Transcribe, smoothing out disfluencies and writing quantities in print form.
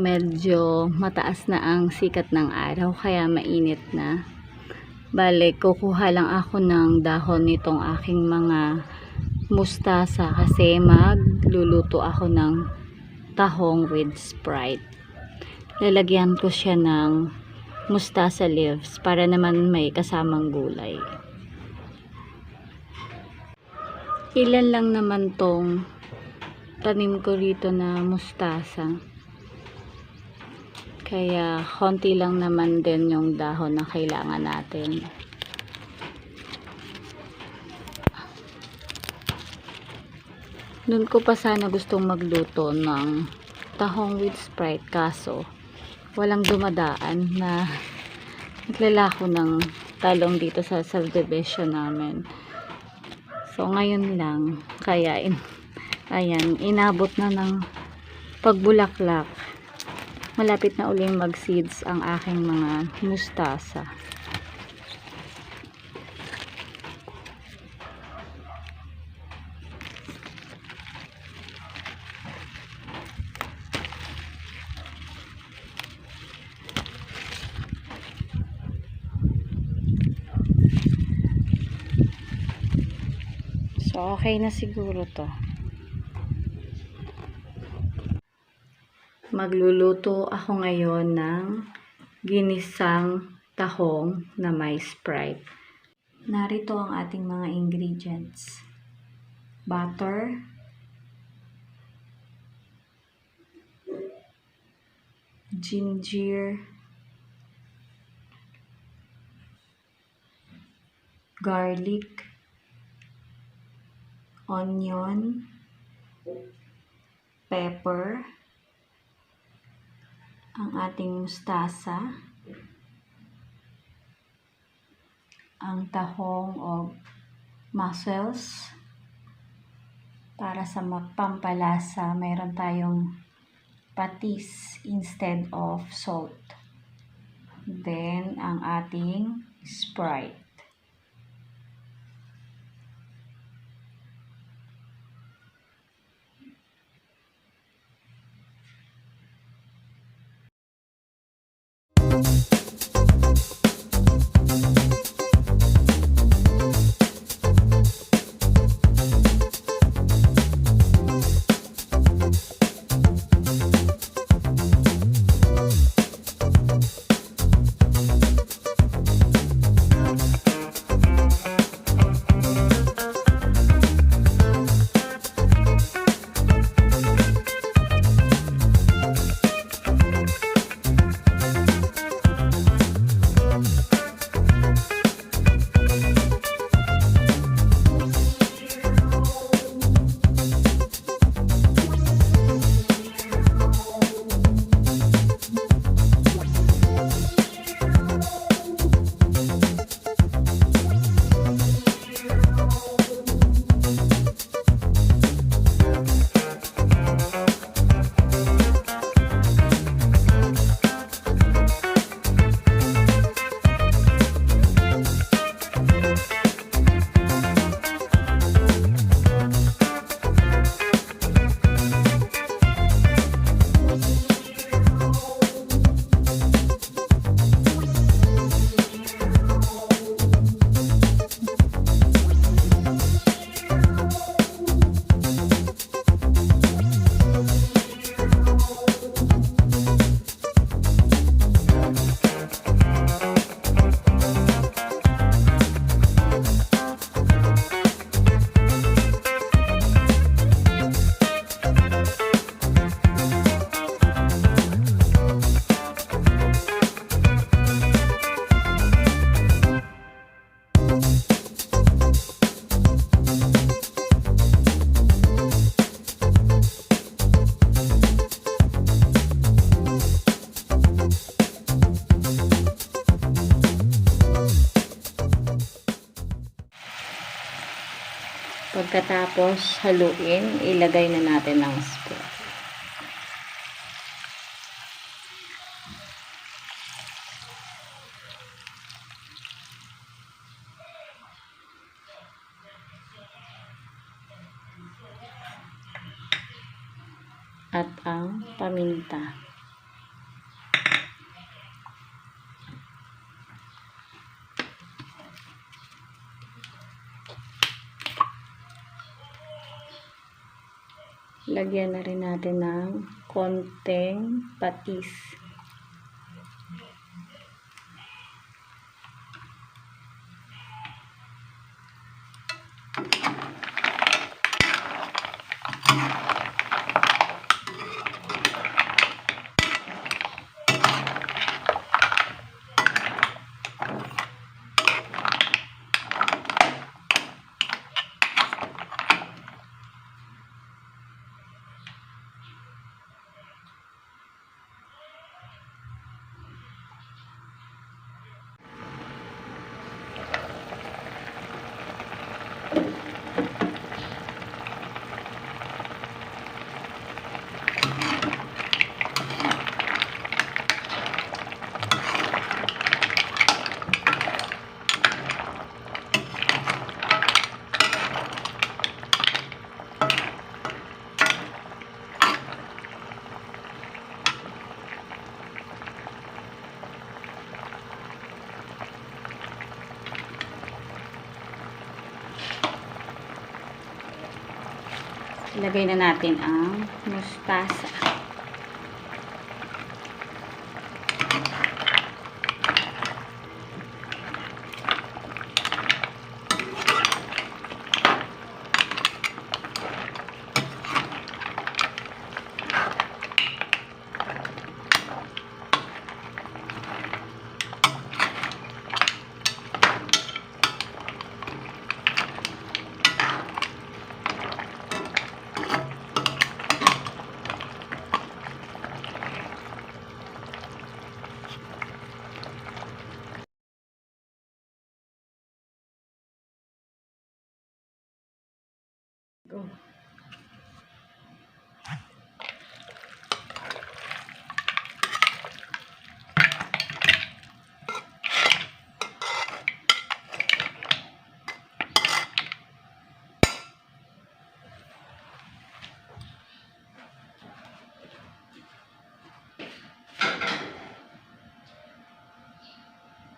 medyo mataas na ang sikat ng araw kaya mainit na. Bale, kukuha lang ako ng dahon nitong aking mga mustasa kasi magluluto ako ng tahong with Sprite. Lalagyan ko siya ng mustasa leaves para naman may kasamang gulay. Ilan lang naman tong tanim ko rito na mustasa. Kaya konti lang naman din yung dahon na kailangan natin. Doon ko pa sana gustong magluto ng tahong with Sprite kaso walang dumadaan na naglalako ng talong dito sa subdivision namin. So ngayon lang kaya ayan, inabot na ng pagbulaklak. Malapit na uling mag-seeds ang aking mga mustasa. So, okay na siguro to. Magluluto ako ngayon ng ginisang tahong na may Sprite. Narito ang ating mga ingredients. Butter, ginger, garlic, onion, pepper, ang ating mustasa, ang tahong o mussels, para sa pampalasa mayroon tayong patis instead of salt. Then ang ating Sprite. Pagkatapos haluin, ilagay na natin ang Sprite. At ang paminta. Lagyan na rin natin ng konting patis. Ilagay na natin ang mustasa.